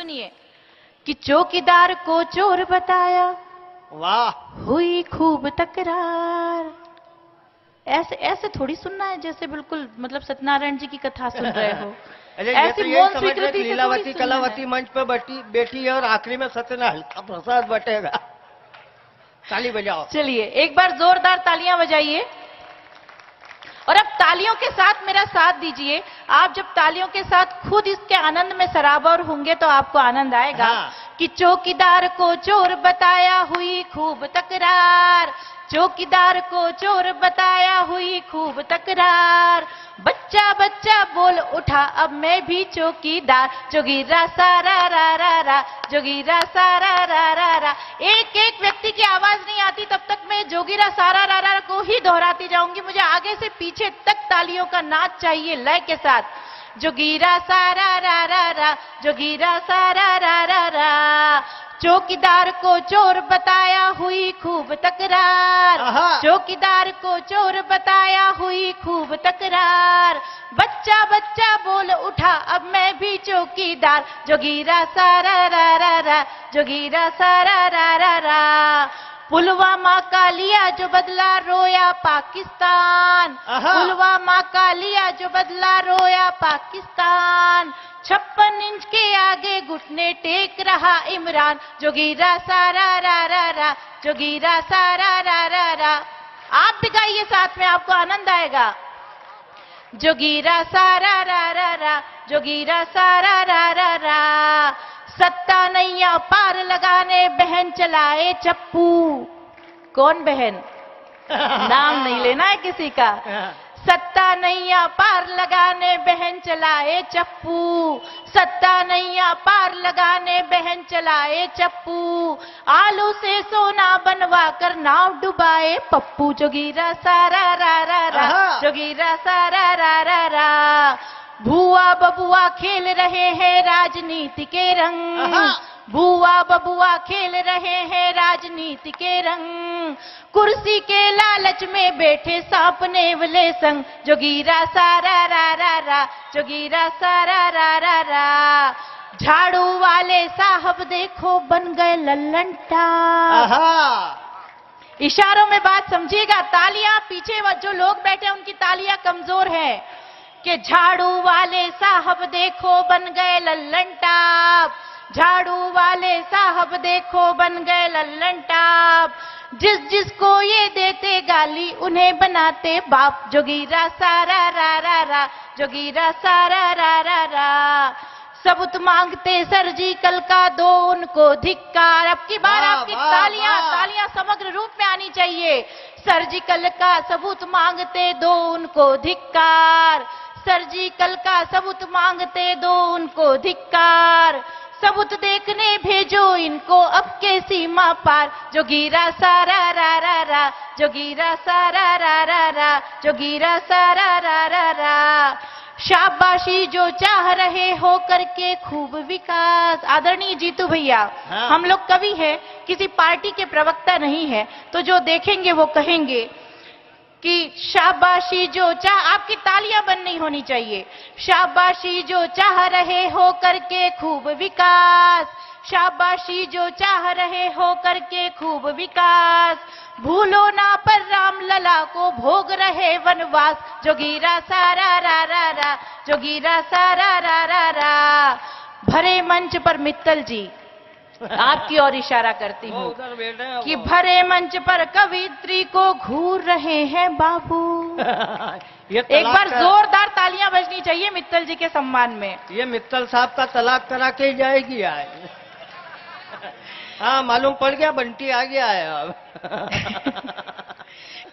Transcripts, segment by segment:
सुनिए कि चौकीदार को चोर बताया, वाह, हुई खूब तकरार। ऐसे ऐसे थोड़ी सुनना है जैसे बिल्कुल मतलब सत्यनारायण जी की कथा सुन रहे हो। अरे ये ऐसी तो मौन यही समझ रहे स्वीकृति कि से लीलावती थोड़ी सुनना कलावती है। मंच पे बैठी है और आखिरी में सत्यनारायण का प्रसाद बटेगा। ताली बजाओ। चलिए एक बार जोरदार तालियां बजाइए और अब तालियों के साथ मेरा साथ दीजिए। आप जब तालियों के साथ खुद इसके आनंद में सराबोर होंगे तो आपको आनंद आएगा। हाँ। कि चौकीदार को चोर बताया, हुई खूब तकरार। चौकीदार को चोर बताया, हुई खूब तकरार। बच्चा बच्चा बोल उठा, अब मैं भी चौकीदार। जोगीरा सारा रा रा रा, जोगीरा सारा रा रा रा। एक एक व्यक्ति की आवाज नहीं आती तब तक मैं जोगीरा सारा रा रा को ही दोहराती जाऊंगी। मुझे आगे से पीछे तक तालियों का नाच चाहिए लय के साथ। जोगीरा सारा रा रा रा, जोगीरा सारा रा रा रा। चौकीदार को चोर बताया, हुई खूब तकरार। चौकीदार को चोर बताया, हुई खूब तकरार। बच्चा बच्चा बोल उठा, अब मैं भी चौकीदार। जोगीरा सारा रा रा रा, जोगीरा सारा रा रा रा। पुलवामा का लिया जो बदला, रोया पाकिस्तान। पुलवामा का लिया जो बदला, रोया पाकिस्तान। 56 इंच के आगे घुटने टेक रहा इमरान। जोगीरा सारा रा रा रा, जोगीरा सारा रा रा रा। आप भी गाइए साथ में, आपको आनंद आएगा। जोगीरा सारा रा रा रा, जोगीरा सारा रा रा रा। सत्ता नैया पार लगाने बहन चलाए चप्पू। कौन बहन? नाम नहीं लेना है किसी का। सत्ता नैया पार लगाने बहन चलाए चप्पू। सत्ता नैया पार लगाने बहन चलाए चप्पू। आलू से सोना बनवा कर नाव डुबाए पप्पू। जोगीरा सारा रा रा रा, जोगीरा सारा रा रा रा। भुआ बबुआ खेल रहे हैं राजनीति के रंग। भुआ बबुआ खेल रहे हैं राजनीति के रंग। कुर्सी के लालच में बैठे सांप नेवले संग। जोगीरा सारा रा रा रा, जोगीरा सारा रा रा रा। झाड़ू वाले साहब देखो बन गए लल्लन टाप। इशारों में बात समझिएगा। तालियां पीछे जो लोग बैठे उनकी तालियां कमजोर है। कि झाड़ू वाले साहब देखो बन गए लल्लन टाप। झाड़ू वाले साहब देखो बन गए लल्लन टाप। जिस जिसको ये देते गाली उन्हें बनाते बाप। जोगीरा सारा रा रा रा, जोगीरा सारा रा रा रा। सबूत मांगते सर्जिकल का, दो उनको धिक्कार। अब की बार आपकी तालियां समग्र रूप में आनी चाहिए। सर्जिकल का सबूत मांगते, दो उनको धिक्कार। सर्जिकल का सबूत मांगते, दो उनको धिक्कार। सबूत देखने भेजो इनको अब के सीमा पार। जोगीरा सारा रा रा रा, जोगीरा सारा रा रा रा, जोगीरा सारा रा रा रा। शाबाशी जो चाह रहे हो करके खूब विकास। आदरणीय जीतू भैया, हम लोग कवि है, किसी पार्टी के प्रवक्ता नहीं है, तो जो देखेंगे वो कहेंगे कि शाबाशी जो चाह। आपकी तालियां बंद नहीं होनी चाहिए। शाबाशी जो चाह रहे हो करके खूब विकास। शाबाशी जो चाह रहे हो करके खूब विकास। भूलो ना पर राम लला को भोग रहे वनवास। जोगीरा सारा रा रा रा, जोगीरा सारा रा रा रा। भरे मंच पर मित्तल जी आपकी ओर इशारा करती हूँ कि भरे मंच पर कवित्री को घूर रहे हैं बाबू। एक बार जोरदार तालियां बजनी चाहिए मित्तल जी के सम्मान में। ये मित्तल साहब का तलाक करा के ही जाएगी आज। हाँ, मालूम पड़ गया, बंटी आ गया है अब।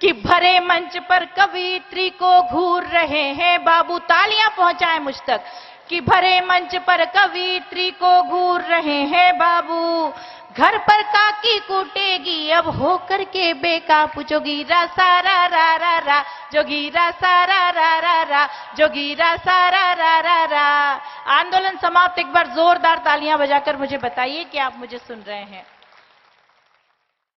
कि भरे मंच पर कवित्री को घूर रहे हैं बाबू। तालियां पहुंचाएं मुझ तक। कि भरे मंच पर कवित्री को घूर रहे हैं बाबू। घर पर काकी कूटेगी अब हो करके बेकाबू। जोगीरा सारा रा रा रा, जोगीरा सारा रा रा रा, जोगीरा सारा रा रा रा। आंदोलन समाप्त। एक बार जोरदार तालियां बजाकर मुझे बताइए कि आप मुझे सुन रहे हैं।